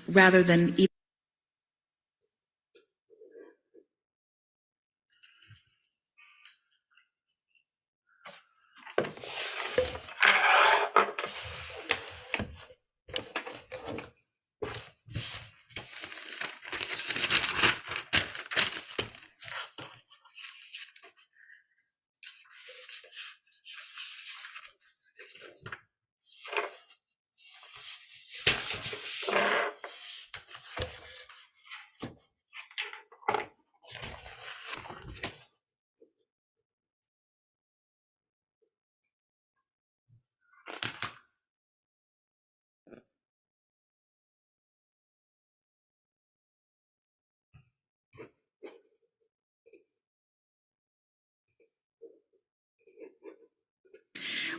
rather than even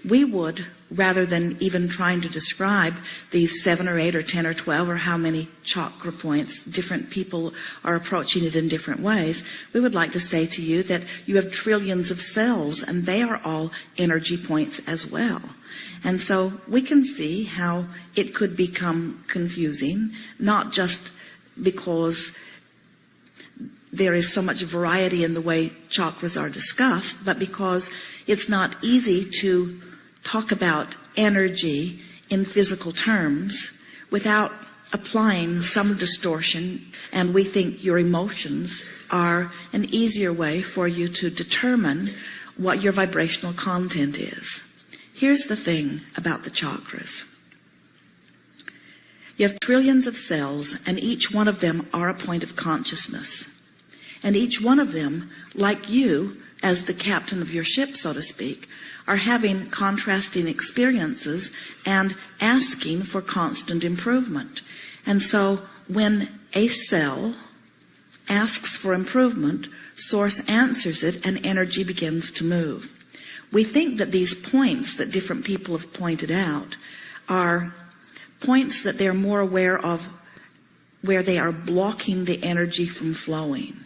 we would, rather than even trying to describe these 7 or 8 or 10 or 12 or how many chakra points, different people are approaching it in different ways, we would like to say to you that you have trillions of cells and they are all energy points as well. And so we can see how it could become confusing, not just because there is so much variety in the way chakras are discussed, but because it's not easy to talk about energy in physical terms without applying some distortion, and we think your emotions are an easier way for you to determine what your vibrational content is. Here's the thing about the chakras. You have trillions of cells, and each one of them are a point of consciousness. And each one of them, like you, as the captain of your ship, so to speak, are having contrasting experiences and asking for constant improvement. And so when a cell asks for improvement, Source answers it and energy begins to move. We think that these points that different people have pointed out are points that they're more aware of where they are blocking the energy from flowing.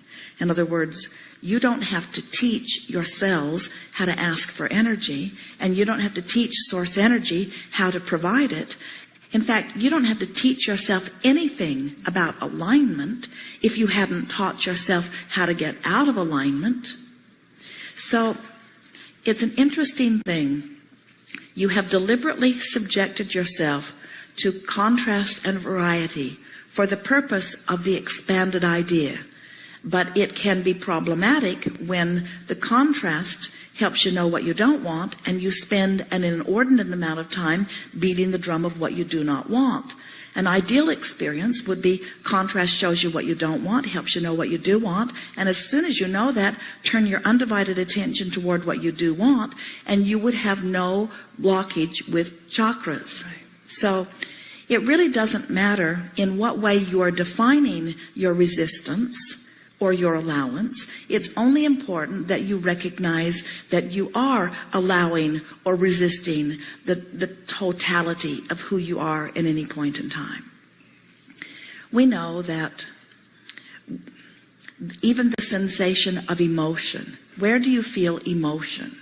In other words, you don't have to teach your cells how to ask for energy, and you don't have to teach source energy how to provide it. In fact, you don't have to teach yourself anything about alignment if you hadn't taught yourself how to get out of alignment. So it's an interesting thing. You have deliberately subjected yourself to contrast and variety for the purpose of the expanded idea. But it can be problematic when the contrast helps you know what you don't want, and you spend an inordinate amount of time beating the drum of what you do not want. An ideal experience would be contrast shows you what you don't want, helps you know what you do want, and as soon as you know that, turn your undivided attention toward what you do want, and you would have no blockage with chakras. So it really doesn't matter in what way you are defining your resistance or your allowance. It's only important that you recognize that you are allowing or resisting the totality of who you are at any point in time. We know that even the sensation of emotion, where do you feel emotion?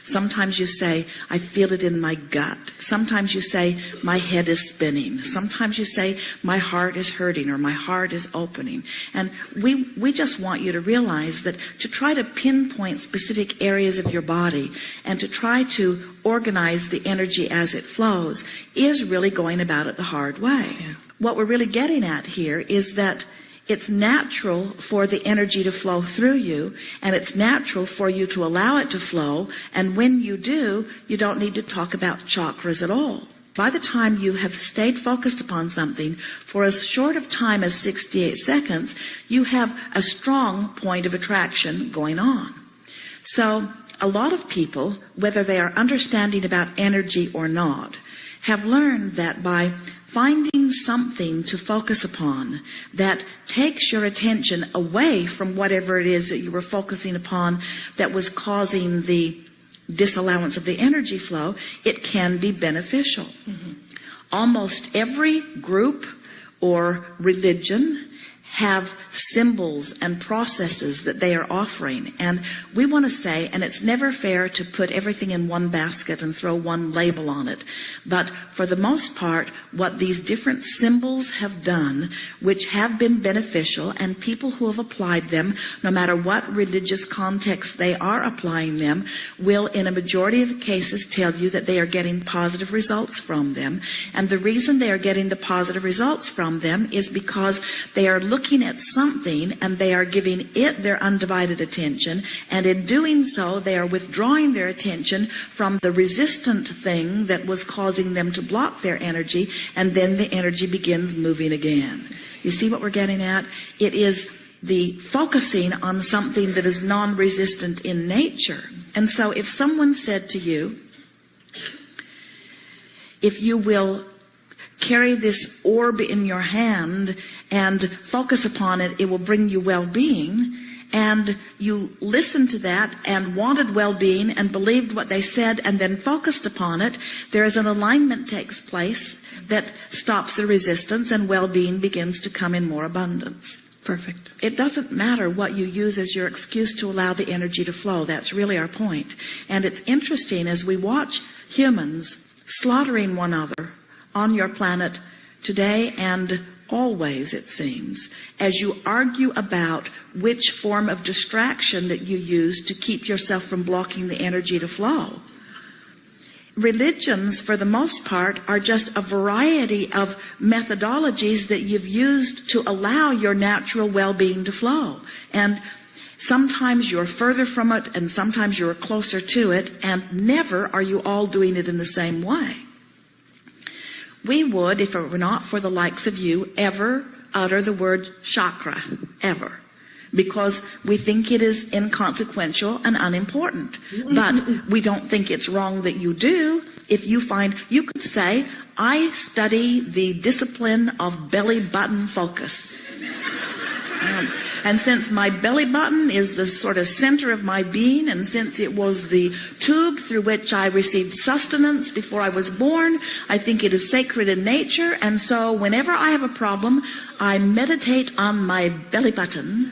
Sometimes you say, I feel it in my gut. Sometimes you say, my head is spinning. Sometimes you say, my heart is hurting or my heart is opening. And we just want you to realize that to try to pinpoint specific areas of your body and to try to organize the energy as it flows is really going about it the hard way. Yeah. What we're really getting at here is that it's natural for the energy to flow through you, and it's natural for you to allow it to flow, and when you do, you don't need to talk about chakras at all. By the time you have stayed focused upon something for as short of time as 68 seconds, you have a strong point of attraction going on. So a lot of people, whether they are understanding about energy or not, have learned that by finding something to focus upon that takes your attention away from whatever it is that you were focusing upon that was causing the disallowance of the energy flow, it can be beneficial. Mm-hmm. Almost every group or religion have symbols and processes that they are offering. And we want to say, and it's never fair to put everything in one basket and throw one label on it, but for the most part, what these different symbols have done, which have been beneficial, and people who have applied them, no matter what religious context they are applying them, will in a majority of cases tell you that they are getting positive results from them. And the reason they are getting the positive results from them is because they are looking at something and they are giving it their undivided attention, and in doing so they are withdrawing their attention from the resistant thing that was causing them to block their energy, and then the energy begins moving again. You see what we're getting at? It is the focusing on something that is non-resistant in nature. And so if someone said to you, if you will carry this orb in your hand and focus upon it, it will bring you well-being, and you listened to that and wanted well-being and believed what they said and then focused upon it, there is an alignment takes place that stops the resistance, and well-being begins to come in more abundance. Perfect. It doesn't matter what you use as your excuse to allow the energy to flow. That's really our point. And it's interesting as we watch humans slaughtering one another on your planet today and always, it seems, as you argue about which form of distraction that you use to keep yourself from blocking the energy to flow. Religions, for the most part, are just a variety of methodologies that you've used to allow your natural well-being to flow. And sometimes you're further from it, and sometimes you're closer to it, and never are you all doing it in the same way. We would, if it were not for the likes of you, ever utter the word chakra, ever. Because we think it is inconsequential and unimportant. But we don't think it's wrong that you do. If you find, you could say, I study the discipline of belly button focus. And since my belly button is the sort of center of my being, and since it was the tube through which I received sustenance before I was born, I think it is sacred in nature. And so whenever I have a problem, I meditate on my belly button,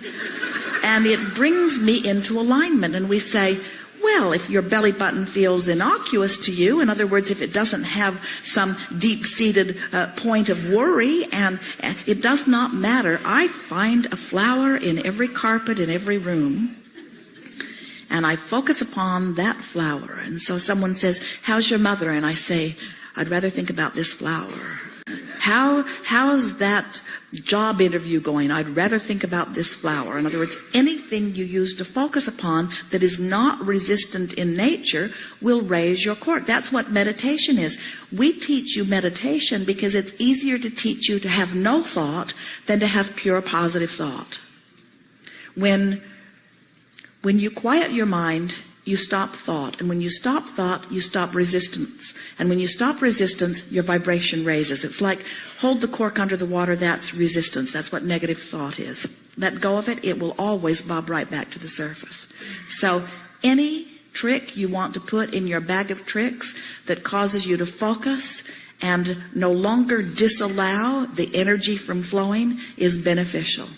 and it brings me into alignment. And we say, well, if your belly button feels innocuous to you, in other words, if it doesn't have some deep-seated point of worry, and it does not matter. I find a flower in every carpet in every room, and I focus upon that flower. And so someone says, how's your mother? And I say, I'd rather think about this flower. How's that job interview going? I'd rather think about this flower. In other words, anything you use to focus upon that is not resistant in nature will raise your cork. That's what meditation is. We teach you meditation because it's easier to teach you to have no thought than to have pure positive thought. When you quiet your mind, you stop thought. And when you stop thought, you stop resistance. And when you stop resistance, your vibration raises. It's like hold the cork under the water, that's resistance. That's what negative thought is. Let go of it, it will always bob right back to the surface. So any trick you want to put in your bag of tricks that causes you to focus and no longer disallow the energy from flowing is beneficial.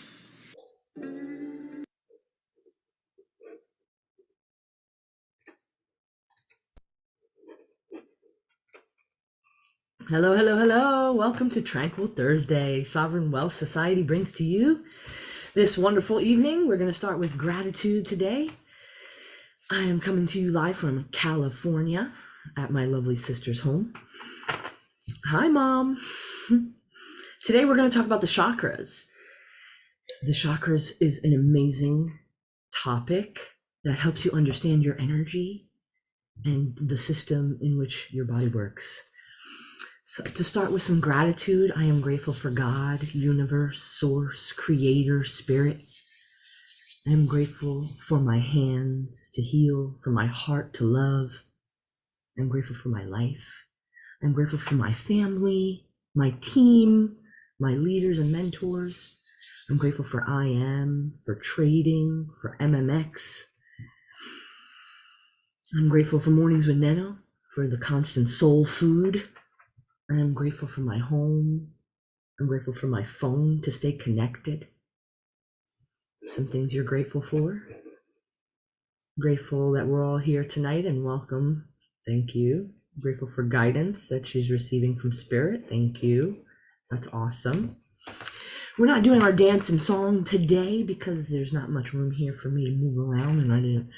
Hello, hello, hello. Welcome to Tranquil Thursday. Sovereign Wealth Society brings to you this wonderful evening. We're going to start with gratitude today. I am coming to you live from California at my lovely sister's home. Hi, Mom. Today we're going to talk about the chakras. The chakras is an amazing topic that helps you understand your energy and the system in which your body works. So to start with some gratitude, I am grateful for God, universe, source, creator, spirit. I am grateful for my hands to heal, for my heart to love. I'm grateful for my life. I'm grateful for my family, my team, my leaders and mentors. I'm grateful for IM, for trading, for MMX. I'm grateful for Mornings with Neno, for the constant soul food. I'm grateful for my home. I'm grateful for my phone to stay connected. some things you're grateful for. Grateful that we're all here tonight and welcome. Thank you. Grateful for guidance that she's receiving from Spirit. Thank you. That's awesome. We're not doing our dance and song today because there's not much room here for me to move around and I didn't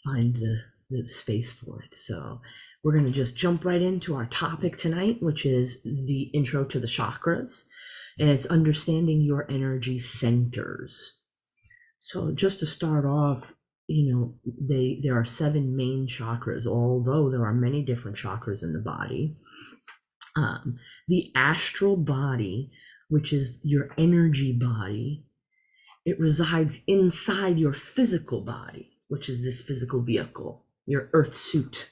find the space for it. So we're going to just jump right into our topic tonight, which is the intro to the chakras. And it's understanding your energy centers. So just to start off, there are 7 main chakras, although there are many different chakras in the body. The astral body, which is your energy body, it resides inside your physical body, which is this physical vehicle, your earth suit.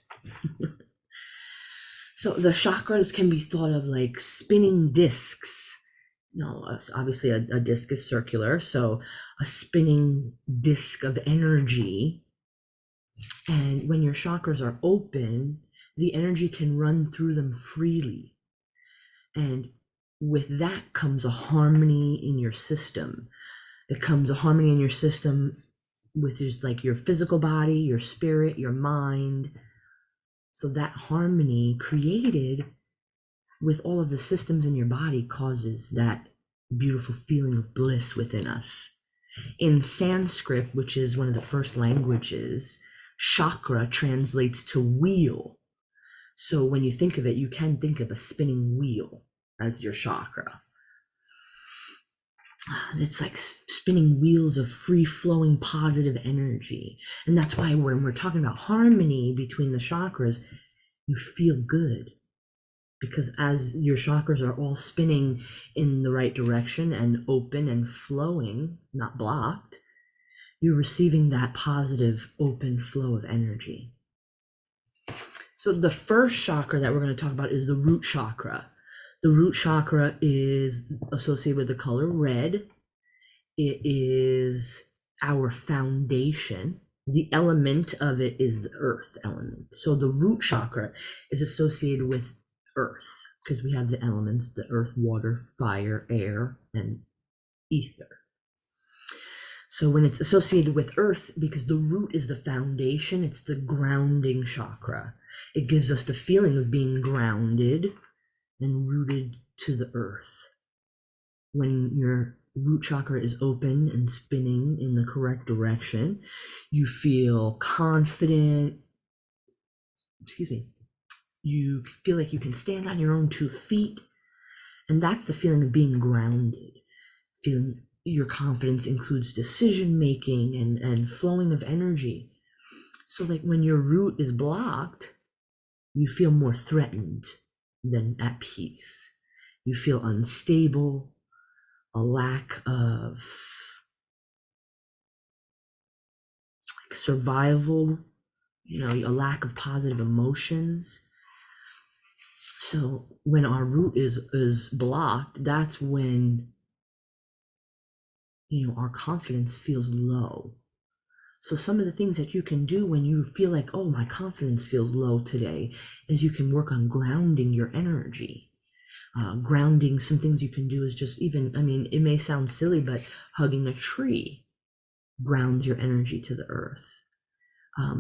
So the chakras can be thought of like spinning discs. Obviously a disc is circular, so a spinning disc of energy. And when your chakras are open, the energy can run through them freely. And with that comes a harmony in your system. It comes a harmony in your system, which is like your physical body, your spirit, your mind. So that harmony created with all of the systems in your body causes that beautiful feeling of bliss within us. In Sanskrit, which is one of the first languages, chakra translates to wheel. So when you think of it, you can think of a spinning wheel as your chakra. It's like spinning wheels of free-flowing positive energy. And that's why when we're talking about harmony between the chakras, you feel good. Because as your chakras are all spinning in the right direction and open and flowing, not blocked, you're receiving that positive open flow of energy. So the first chakra that we're going to talk about is the root chakra. The root chakra is associated with the color red. It is our foundation. The element of it is the earth element. So the root chakra is associated with earth because we have the elements, the earth, water, fire, air, and ether. So when it's associated with earth, because the root is the foundation, it's the grounding chakra. It gives us the feeling of being grounded and rooted to the earth. When your root chakra is open and spinning in the correct direction, you feel confident. You feel like you can stand on your own 2 feet. And that's the feeling of being grounded. Feeling your confidence includes decision making and flowing of energy. So like when your root is blocked, you feel more threatened than at peace. You feel unstable, a lack of survival, a lack of positive emotions. So when our root is blocked, that's when our confidence feels low. So some of the things that you can do when you feel like, oh, my confidence feels low today, is you can work on grounding your energy. Grounding, some things you can do is just it may sound silly, but hugging a tree grounds your energy to the earth.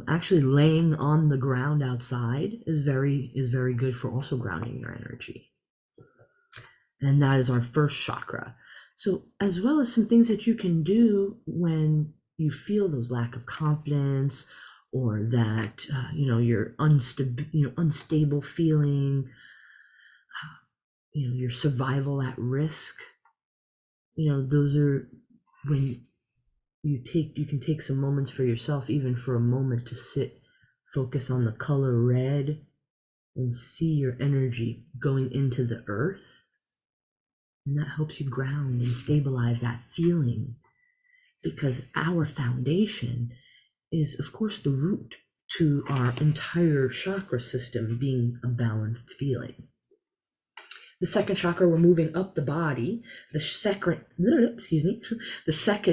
Actually laying on the ground outside is very good for also grounding your energy. And that is our first chakra. So as well as some things that you can do when you feel those lack of confidence or that you're unstable feeling, your survival at risk, those are when you can take some moments for yourself, even for a moment, to sit, focus on the color red and see your energy going into the earth. And that helps you ground and stabilize that feeling, because our foundation is, of course, the root to our entire chakra system being a balanced feeling. The second chakra, we're moving up the body. The second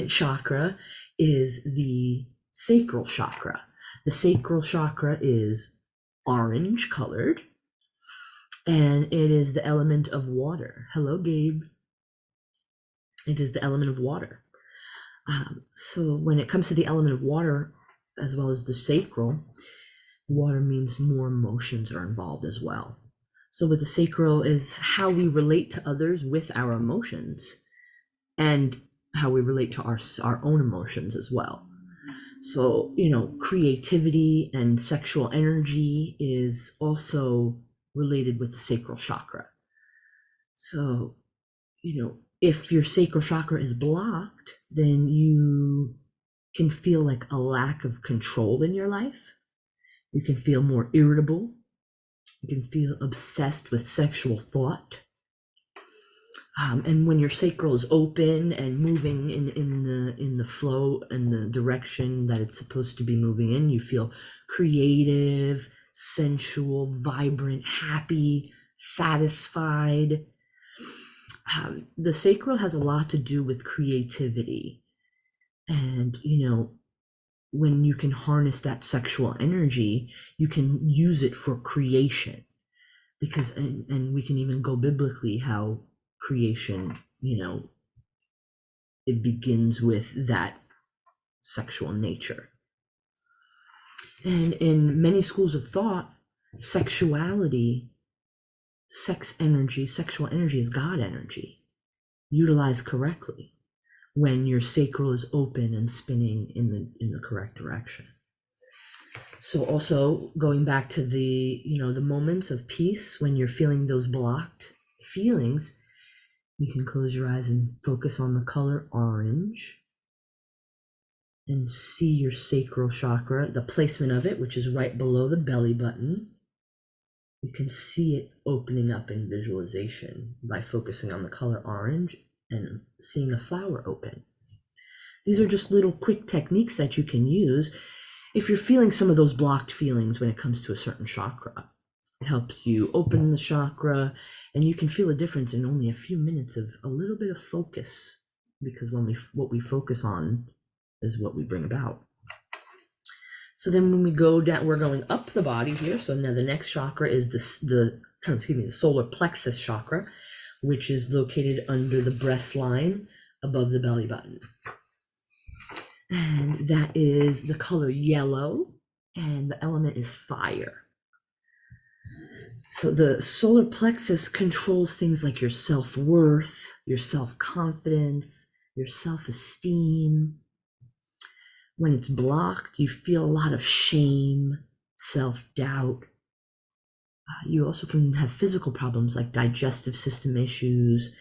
chakra is the sacral chakra. The sacral chakra is orange colored, and it is the element of water. Hello, Gabe. It is the element of water. So when it comes to the element of water, as well as the sacral, water means more emotions are involved as well. So with the sacral is how we relate to others with our emotions, and how we relate to our own emotions as well. So, creativity and sexual energy is also related with the sacral chakra. So, if your sacral chakra is blocked, then you can feel like a lack of control in your life. You can feel more irritable. You can feel obsessed with sexual thought. And when your sacral is open and moving in the flow and the direction that it's supposed to be moving in, you feel creative, sensual, vibrant, happy, satisfied. The sacral has a lot to do with creativity, and when you can harness that sexual energy, you can use it for creation. Because and we can even go biblically how creation, it begins with that sexual nature. And in many schools of thought, sexuality, sexual energy is God energy, utilized correctly when your sacral is open and spinning in the correct direction. So also going back to the moments of peace when you're feeling those blocked feelings, you can close your eyes and focus on the color orange and see your sacral chakra, the placement of it, which is right below the belly button. You can see it opening up in visualization by focusing on the color orange and seeing a flower open. These are just little quick techniques that you can use if you're feeling some of those blocked feelings when it comes to a certain chakra. It helps you open the chakra, and you can feel a difference in only a few minutes of a little bit of focus, because what we focus on is what we bring about. So then when we go down, we're going up the body here. So now the next chakra is the solar plexus chakra, which is located under the breast line above the belly button. And that is the color yellow, and the element is fire. So the solar plexus controls things like your self-worth, your self-confidence, your self-esteem. When it's blocked, you feel a lot of shame, self-doubt. You also can have physical problems like digestive system issues,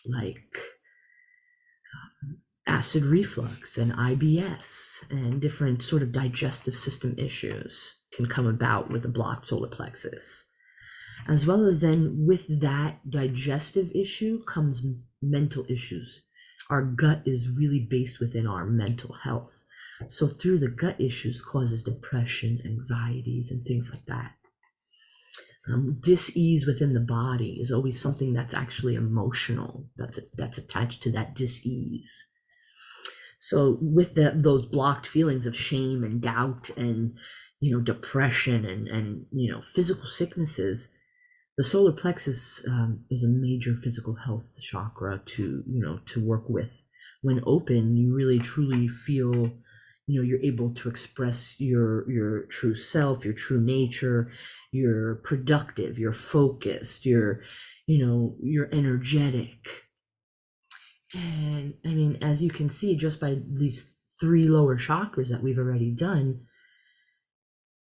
like acid reflux and IBS, and different sort of digestive system issues can come about with a blocked solar plexus. As well as then with that digestive issue comes mental issues. Our gut is really based within our mental health. So through the gut issues causes depression, anxieties, and things like that. Dis-ease within the body is always something that's actually emotional, that's attached to that dis-ease. So with those blocked feelings of shame and doubt and depression and physical sicknesses, the solar plexus is a major physical health chakra to work with. When open, you really truly feel you're able to express your true self, your true nature. You're productive, you're focused, you're energetic. And I mean, as you can see, just by these 3 lower chakras that we've already done,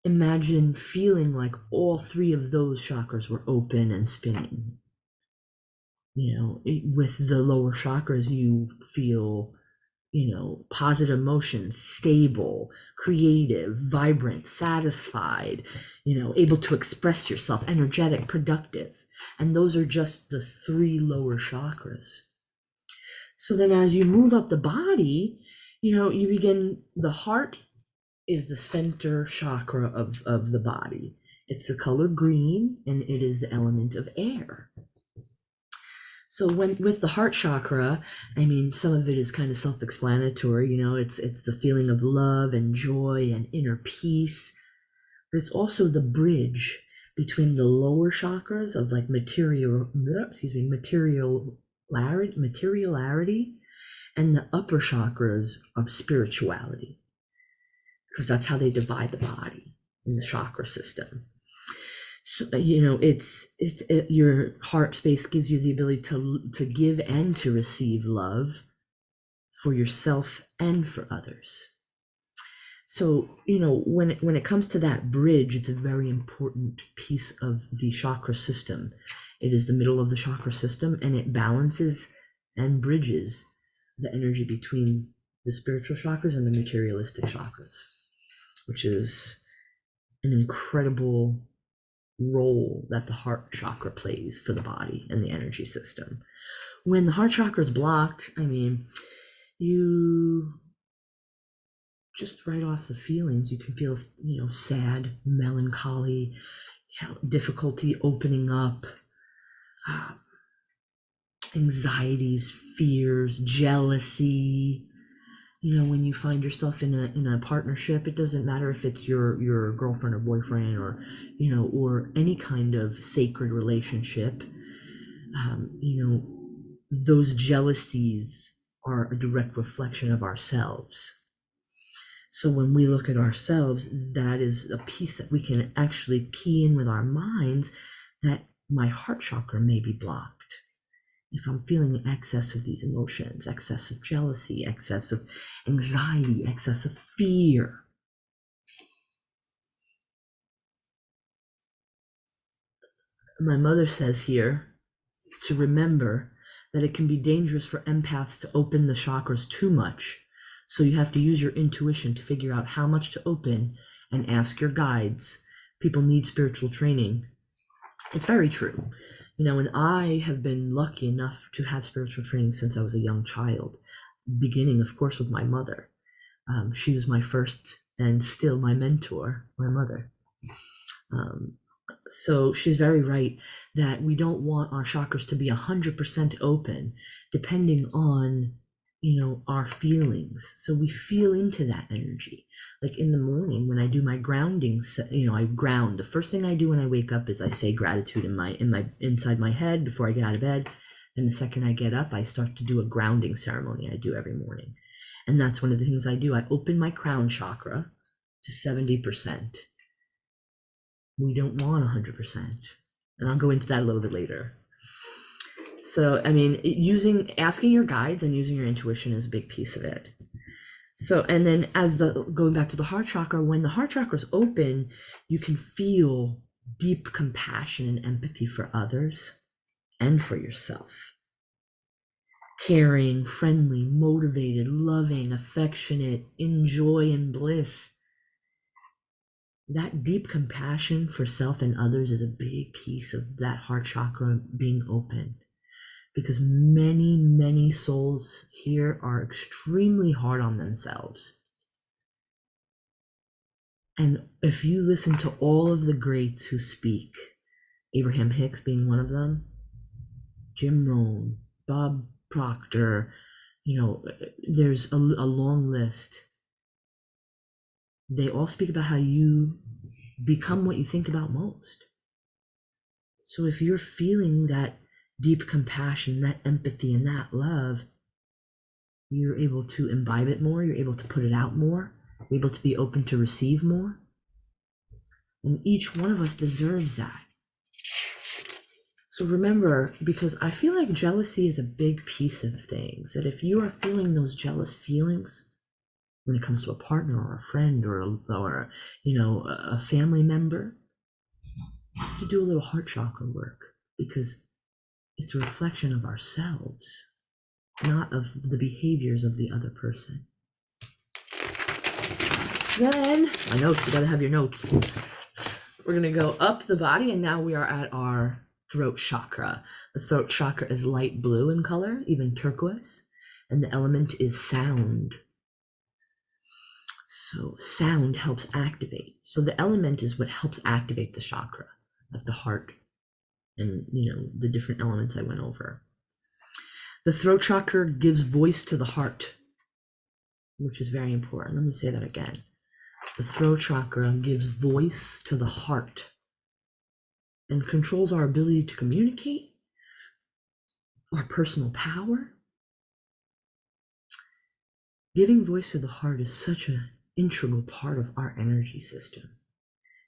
imagine feeling like all 3 of those chakras were open and spinning. With the lower chakras, you feel, positive emotions, stable, creative, vibrant, satisfied, able to express yourself, energetic, productive. And those are just the 3 lower chakras. So then as you move up the body, you begin, the heart is the center chakra of the body. It's the color green, and it is the element of air. So with the heart chakra, I mean, some of it is kind of self-explanatory. It's the feeling of love and joy and inner peace, but it's also the bridge between the lower chakras of like material materiality, and the upper chakras of spirituality, because that's how they divide the body in the chakra system. So, your heart space gives you the ability to give and to receive love for yourself and for others. So, when it comes to that bridge, it's a very important piece of the chakra system. It is the middle of the chakra system, and it balances and bridges the energy between the spiritual chakras and the materialistic chakras, which is an incredible role that the heart chakra plays for the body and the energy system. When the heart chakra is blocked, you just right off the feelings, you can feel, sad, melancholy, difficulty opening up, anxieties, fears, jealousy. When you find yourself in a partnership, it doesn't matter if it's your girlfriend or boyfriend or any kind of sacred relationship. Those jealousies are a direct reflection of ourselves. So when we look at ourselves, that is a piece that we can actually key in with our minds, that my heart chakra may be blocked. If I'm feeling excess of these emotions, excess of jealousy, excess of anxiety, excess of fear. My mother says here to remember that it can be dangerous for empaths to open the chakras too much. So you have to use your intuition to figure out how much to open and ask your guides. People need spiritual training. It's very true. And I have been lucky enough to have spiritual training since I was a young child, beginning, of course, with my mother. She was my first and still my mentor, my mother. So she's very right that we don't want our chakras to be 100% open, depending on, our feelings. So we feel into that energy. Like in the morning when I do my grounding, I ground. The first thing I do when I wake up is I say gratitude inside my head before I get out of bed. And the second I get up, I start to do a grounding ceremony I do every morning. And that's one of the things I do. I open my crown chakra to 70%. We don't want 100%. And I'll go into that a little bit later. So, asking your guides and using your intuition is a big piece of it. So, and then going back to the heart chakra, when the heart chakra is open, you can feel deep compassion and empathy for others and for yourself. Caring, friendly, motivated, loving, affectionate, in joy and bliss. That deep compassion for self and others is a big piece of that heart chakra being open. Because many, many souls here are extremely hard on themselves. And if you listen to all of the greats who speak, Abraham Hicks being one of them, Jim Rohn, Bob Proctor, there's a long list. They all speak about how you become what you think about most. So if you're feeling that deep compassion, that empathy, and that love, you're able to imbibe it more, you're able to put it out more, you're able to be open to receive more. And each one of us deserves that. So remember, because I feel like jealousy is a big piece of things, that if you are feeling those jealous feelings when it comes to a partner or a friend or a family member, you have to do a little heart chakra work, because it's a reflection of ourselves, not of the behaviors of the other person. Then, my notes, you gotta have your notes. We're gonna go up the body, and now we are at our throat chakra. The throat chakra is light blue in color, even turquoise, and the element is sound. So sound helps activate. So the element is what helps activate the chakra of the heart, and the different elements I went over. The throat chakra gives voice to the heart, which is very important. Let me say that again. The throat chakra gives voice to the heart and controls our ability to communicate, our personal power. Giving voice to the heart is such an integral part of our energy system.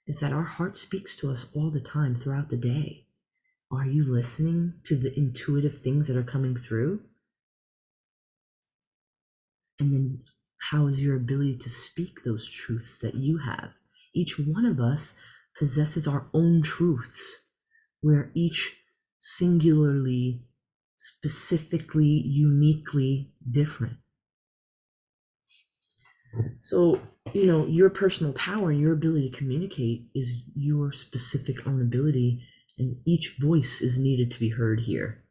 It's that our heart speaks to us all the time throughout the day. Are you listening to the intuitive things that are coming through? And then how is your ability to speak those truths that you have? Each one of us possesses our own truths. We're each singularly, specifically, uniquely different. So, your personal power and your ability to communicate is your specific own ability, and each voice is needed to be heard here.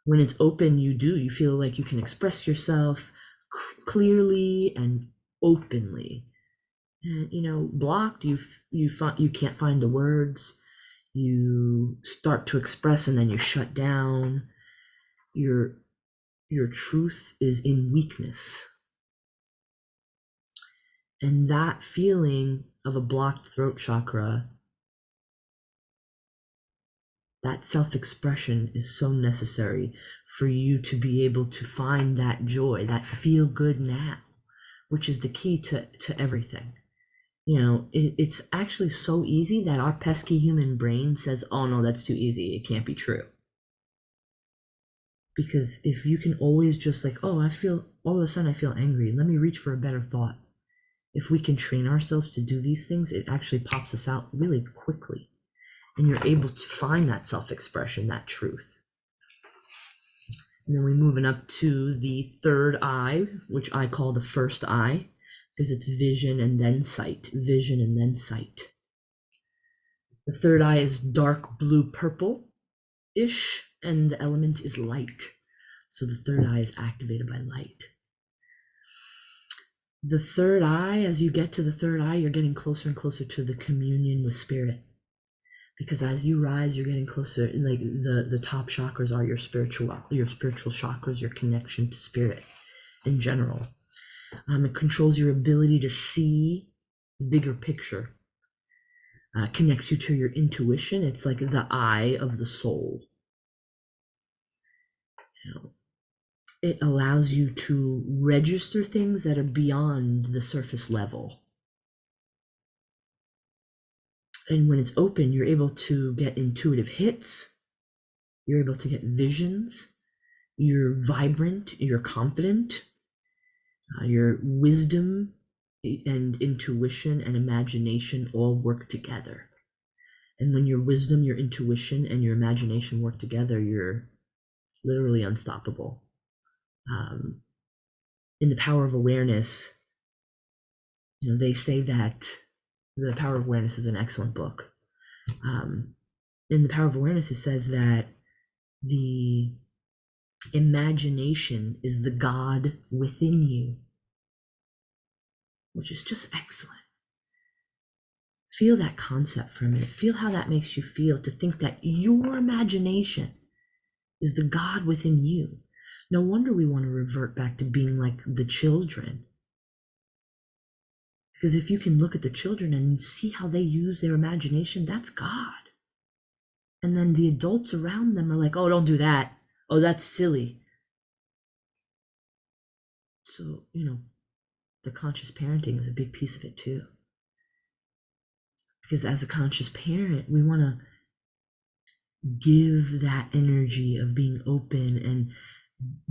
When it's open, you feel like you can express yourself clearly and openly. And, blocked, you can't find the words. You start to express and then you shut down. Your truth is in weakness. And that feeling of a blocked throat chakra, that self-expression is so necessary for you to be able to find that joy, that feel good now, which is the key to everything. It's actually so easy that our pesky human brain says, oh no, that's too easy. It can't be true. Because if you can always just all of a sudden I feel angry. Let me reach for a better thought. If we can train ourselves to do these things, it actually pops us out really quickly. And you're able to find that self-expression, that truth. And then we're moving up to the third eye, which I call the first eye, because it's vision and then sight, vision and then sight. The third eye is dark blue purple-ish, and the element is light. So the third eye is activated by light. The third eye, as you get to the third eye, you're getting closer and closer to the communion with spirit. Because as you rise, you're getting closer. Like the top chakras are your spiritual chakras, your connection to spirit in general. It controls your ability to see the bigger picture. Connects you to your intuition. It's like the eye of the soul. It allows you to register things that are beyond the surface level. And when it's open, you're able to get intuitive hits. You're able to get visions. You're vibrant. You're confident. Your wisdom and intuition and imagination all work together. And when your wisdom, your intuition, and your imagination work together, you're literally unstoppable. In the Power of Awareness, they say that the Power of Awareness is an excellent book. In the Power of Awareness, it says that the imagination is the God within you, which is just excellent. Feel that concept for a minute. Feel how that makes you feel to think that your imagination is the God within you. No wonder we want to revert back to being like the children. Because if you can look at the children and see how they use their imagination, that's God. And then the adults around them are like, oh, don't do that. Oh, that's silly. So, the conscious parenting is a big piece of it too. Because as a conscious parent, we want to give that energy of being open and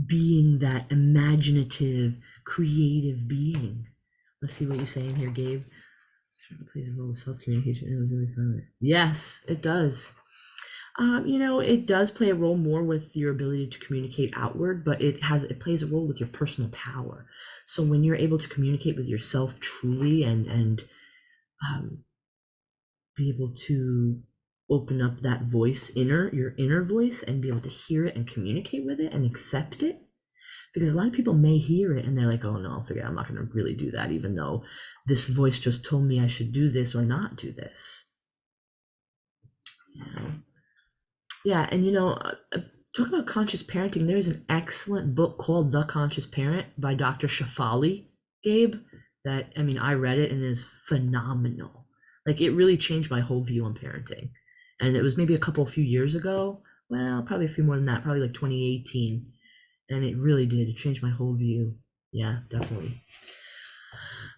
being that imaginative, creative being. Let's see what you're saying here, Gabe. It plays a role with self-communication. It was really silent. Yes, it does. It does play a role more with your ability to communicate outward, but it plays a role with your personal power. So when you're able to communicate with yourself truly and be able to open up that voice, your inner voice, and be able to hear it and communicate with it and accept it. Because a lot of people may hear it and they're like, oh no, forget it, I'm not going to really do that, even though this voice just told me I should do this or not do this. Yeah, and talk about conscious parenting. There's an excellent book called The Conscious Parent by Dr. Shafali, Gabe, that, I read it and it is phenomenal. Like, it really changed my whole view on parenting. And it was maybe a few years ago well, probably a few more than that, probably like 2018. And it really did. It changed my whole view. Yeah, definitely.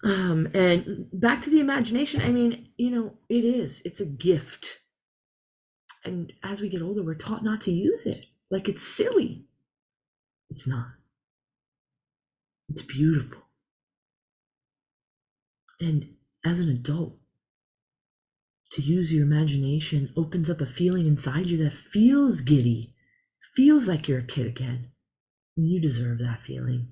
And back to the imagination. I mean, it's a gift. And as we get older, we're taught not to use it. Like it's silly. It's not. It's beautiful. And as an adult, to use your imagination opens up a feeling inside you that feels giddy, feels like you're a kid again. And you deserve that feeling.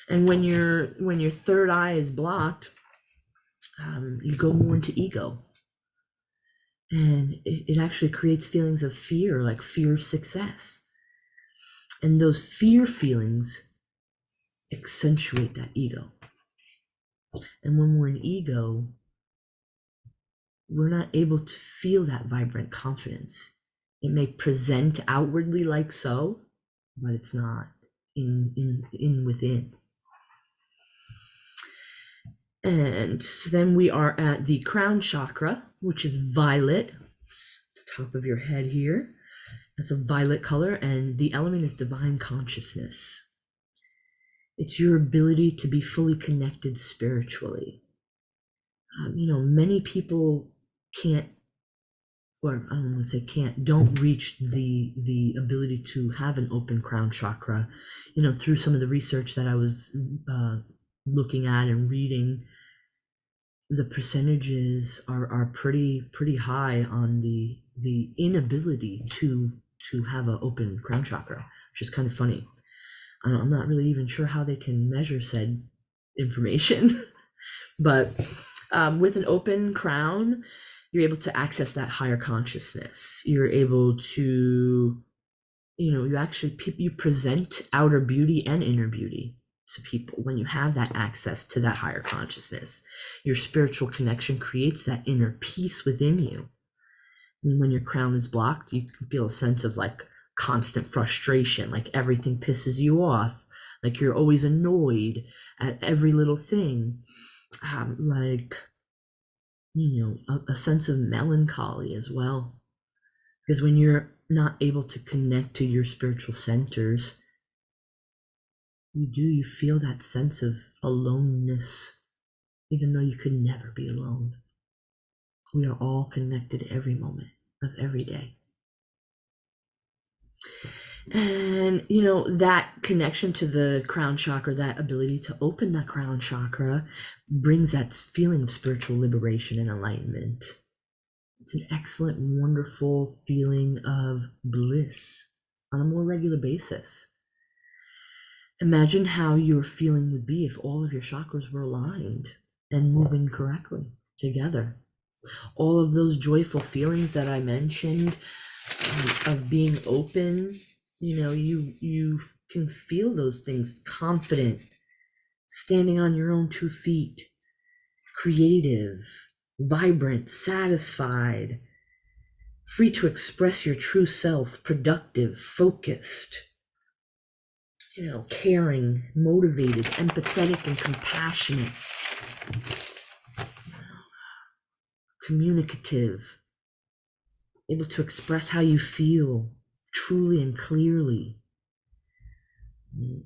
And when your third eye is blocked, you go more into ego. And it actually creates feelings of fear, like fear of success. And those fear feelings accentuate that ego. And when we're in ego, we're not able to feel that vibrant confidence. It may present outwardly like so, but it's not in within. And then we are at the crown chakra, which is violet. It's the top of your head here. It's a violet color, and the element is divine consciousness. It's your ability to be fully connected spiritually. Many people can't, or I don't want to say can't, don't reach the ability to have an open crown chakra. Through some of the research that I was looking at and reading, the percentages are pretty high on the inability to have an open crown chakra, which is kind of funny. I'm not really even sure how they can measure said information, but with an open crown, you're able to access that higher consciousness. You're able to, you present outer beauty and inner beauty to people when you have that access to that higher consciousness. Your spiritual connection creates that inner peace within you. And when your crown is blocked, you can feel a sense of like constant frustration, like everything pisses you off, like you're always annoyed at every little thing, a sense of melancholy as well. Because when you're not able to connect to your spiritual centers, you feel that sense of aloneness, even though you could never be alone. We are all connected every moment of every day. And that connection to the crown chakra, that ability to open that crown chakra, brings that feeling of spiritual liberation and enlightenment. It's an excellent, wonderful feeling of bliss on a more regular basis. Imagine how your feeling would be if all of your chakras were aligned and moving correctly together. All of those joyful feelings that I mentioned of being open, you can feel those things: confident, standing on your own 2 feet, creative, vibrant, satisfied, free to express your true self, productive, focused, caring, motivated, empathetic, and compassionate, communicative, able to express how you feel truly and clearly.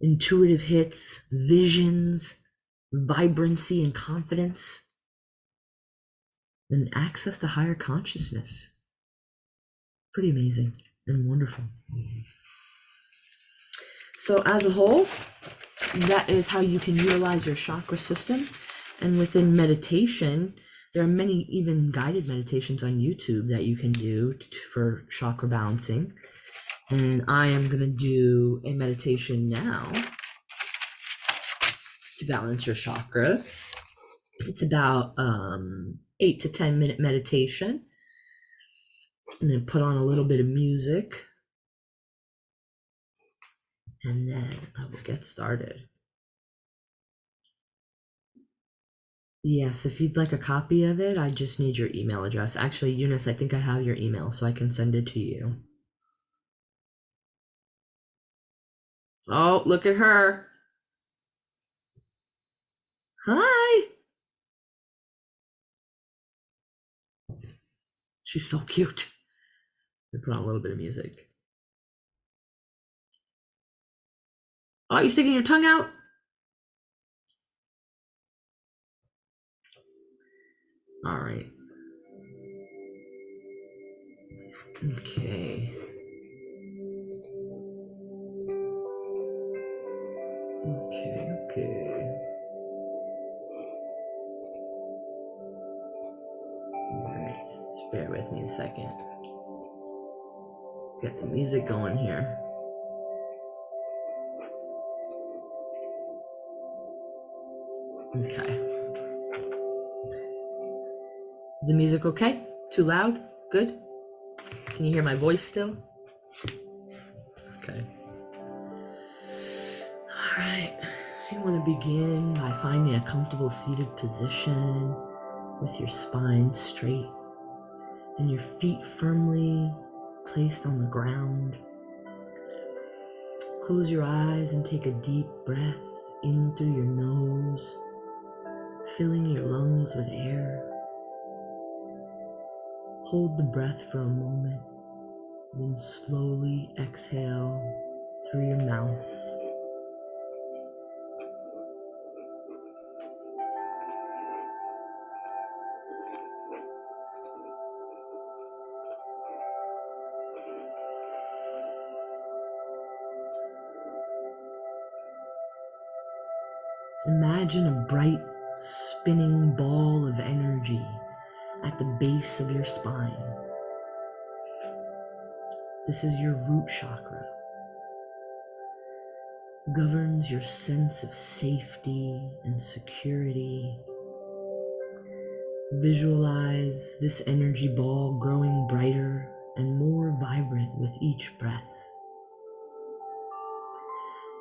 Intuitive hits, visions, vibrancy and confidence, and access to higher consciousness. Pretty amazing and wonderful. So as a whole, that is how you can utilize your chakra system. And within meditation, there are many even guided meditations on YouTube that you can do for chakra balancing. And I am going to do a meditation now to balance your chakras. It's about 8 to 10 minute meditation. And then put on a little bit of music. And then I will get started. Yes, if you'd like a copy of it, I just need your email address. Actually, Eunice, I think I have your email, so I can send it to you. Oh, look at her. Hi. She's so cute. We put on a little bit of music. Oh, you sticking your tongue out? All right. Okay. Okay. All right. Just bear with me a second. Got the music going here. Okay. Is the music okay? Too loud? Good? Can you hear my voice still? Okay. All right. So you want to begin by finding a comfortable seated position with your spine straight and your feet firmly placed on the ground. Close your eyes and take a deep breath in through your nose, filling your lungs with air. Hold the breath for a moment, then slowly exhale through your mouth. Imagine a bright, spinning ball of energy at the base of your spine. This is your root chakra. Governs your sense of safety and security. Visualize this energy ball growing brighter and more vibrant with each breath,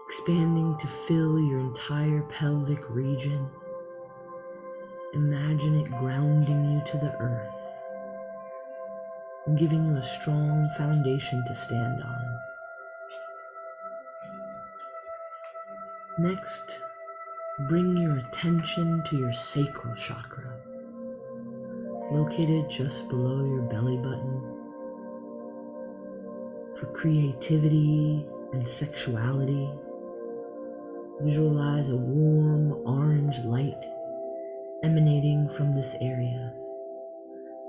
expanding to fill your entire pelvic region. Imagine it grounding you to the earth and giving you a strong foundation to stand on. Next, bring your attention to your sacral chakra, located just below your belly button. For creativity and sexuality, visualize a warm orange light emanating from this area,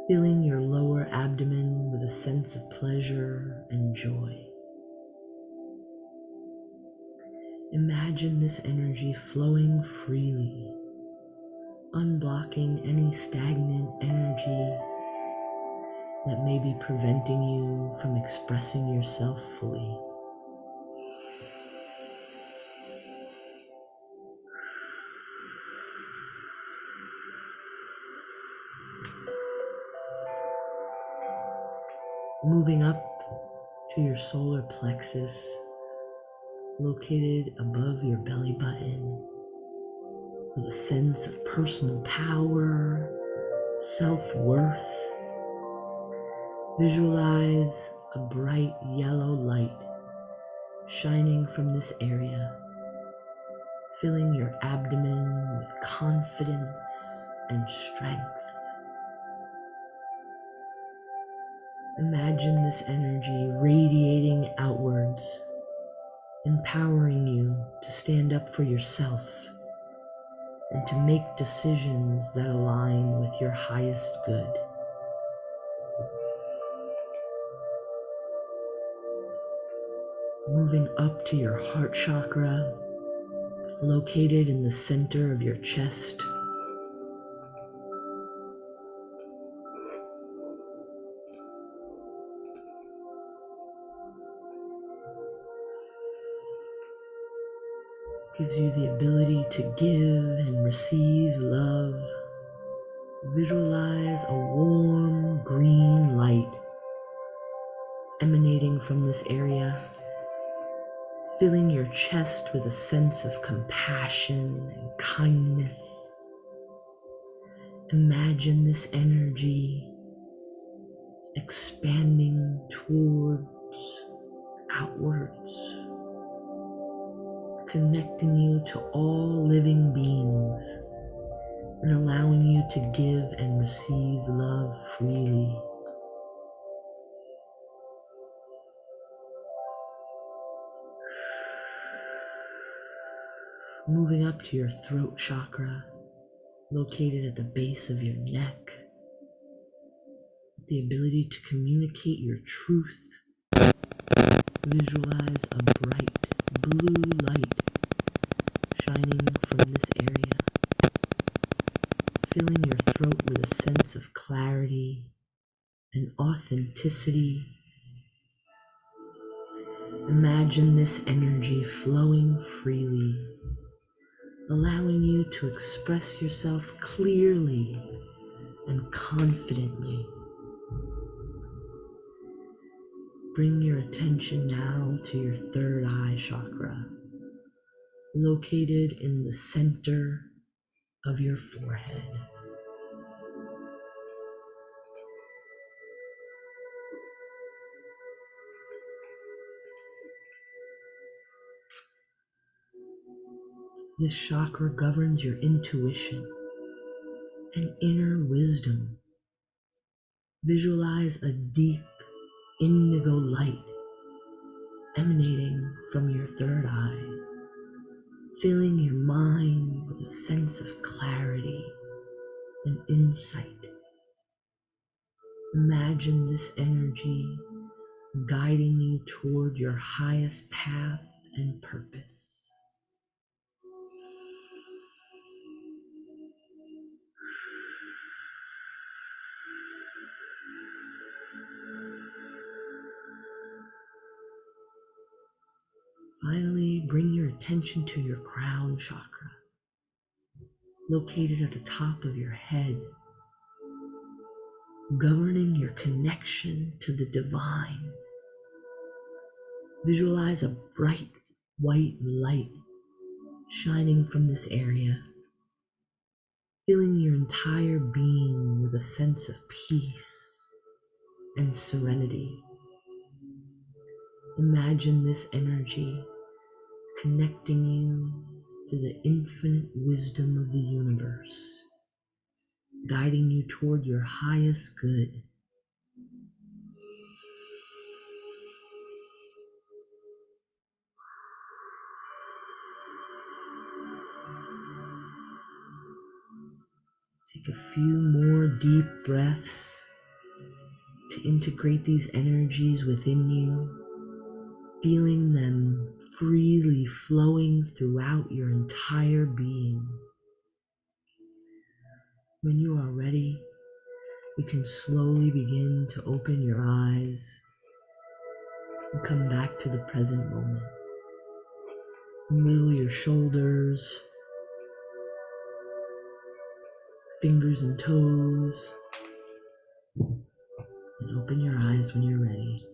filling your lower abdomen with a sense of pleasure and joy. Imagine this energy flowing freely, unblocking any stagnant energy that may be preventing you from expressing yourself fully. Moving up to your solar plexus, located above your belly button, with a sense of personal power, self-worth. Visualize a bright yellow light shining from this area, filling your abdomen with confidence and strength. Imagine this energy radiating outwards, empowering you to stand up for yourself and to make decisions that align with your highest good. Moving up to your heart chakra, located in the center of your chest. Gives you the ability to give and receive love. Visualize a warm green light emanating from this area, filling your chest with a sense of compassion and kindness. Imagine this energy expanding towards, outwards, connecting you to all living beings and allowing you to give and receive love freely. moving up to your throat chakra, located at the base of your neck, the ability to communicate your truth. Visualize a bright blue light shining from this area, filling your throat with a sense of clarity and authenticity. Imagine this energy flowing freely, allowing you to express yourself clearly and confidently. Bring your attention now to your third eye chakra, located in the center of your forehead. This chakra governs your intuition and inner wisdom. Visualize a deep indigo light emanating from your third eye, filling your mind with a sense of clarity and insight. Imagine this energy guiding you toward your highest path and purpose. Finally, bring your attention to your crown chakra, located at the top of your head, governing your connection to the divine. Visualize a bright white light shining from this area, filling your entire being with a sense of peace and serenity. Imagine this energy connecting you to the infinite wisdom of the universe, guiding you toward your highest good. Take a few more deep breaths to integrate these energies within you, feeling them freely flowing throughout your entire being. When you are ready, you can slowly begin to open your eyes and come back to the present moment. Wiggle your shoulders, fingers and toes, and open your eyes when you're ready.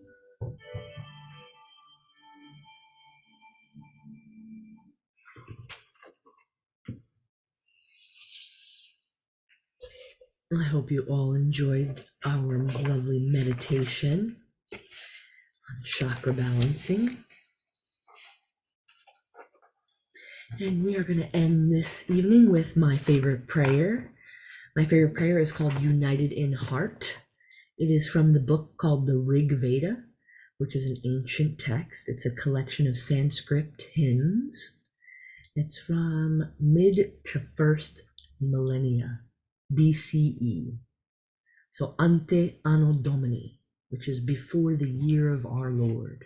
I hope you all enjoyed our lovely meditation on chakra balancing. And we are going to end this evening with my favorite prayer. My favorite prayer is called United in Heart. It is from the book called the Rig Veda, which is an ancient text. It's a collection of Sanskrit hymns. It's from mid to first millennia BCE. So ante anno Domini, which is before the year of our Lord.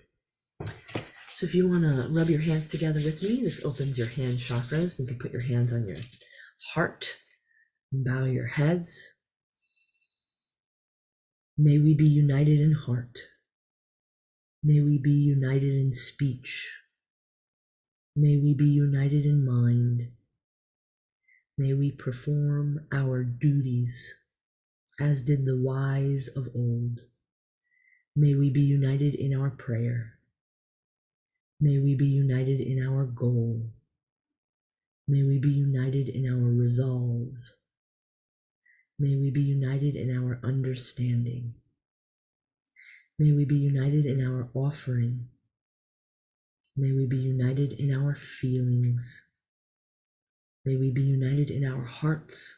So if you want to rub your hands together with me, this opens your hand chakras. You can put your hands on your heart and bow your heads. May we be united in heart. May we be united in speech. May we be united in mind. May we perform our duties as did the wise of old. May we be united in our prayer. May we be united in our goal. May we be united in our resolve. May we be united in our understanding. May we be united in our offering. May we be united in our feelings. May we be united in our hearts.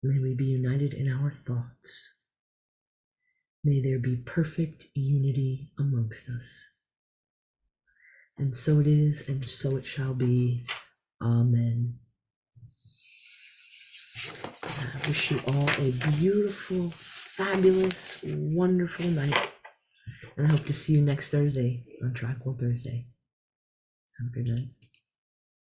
May we be united in our thoughts. May there be perfect unity amongst us. And so it is, and so it shall be. Amen. I wish you all a beautiful, fabulous, wonderful night. And I hope to see you next Thursday on Tranquil Thursday. Have a good night.